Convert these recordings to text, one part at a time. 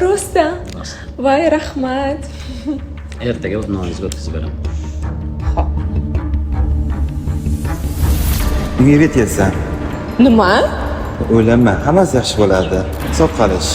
Rostdan. Voy, rahmat. Ertaga noningizga o'tkazib beraman. Xo'p. Uyga ketasan. Nima? O'ylanma, hammasi yaxshi bo'ladi. Hisob qilish.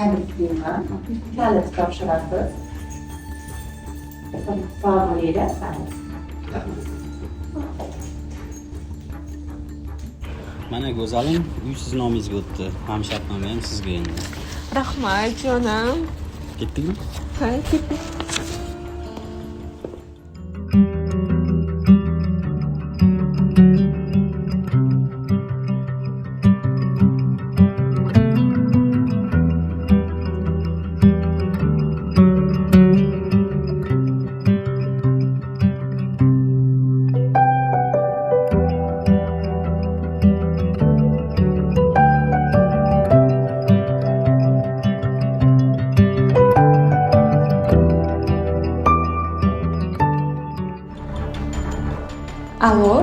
Tabriklayman. Kalit topshirasiz. Sog' bo'linglar. Mana go'zalim, uy siz nomingizga o'tdi. Ham shartnoma ham sizga endi. Rahmat, jonim. Ketdikmi? Ha, ketdik. Allo,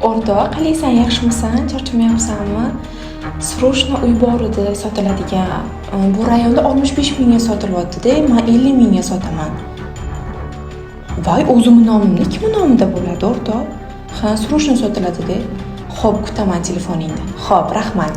o'rtoq, qalaysan, yaxshimisan? Charchamayapsanmi? Srochno uy bor edi, sotiladigan. Bu rayonda 65 mingga sotilyapti-da, men 50 mingga sotaman. Voy, o'zimning nomimni kimning nomida bo'ladi, o'rtoq? Ha, srochno sotiladi-da. Xo'p, kutaman telefoningni. Xo'p, rahmat.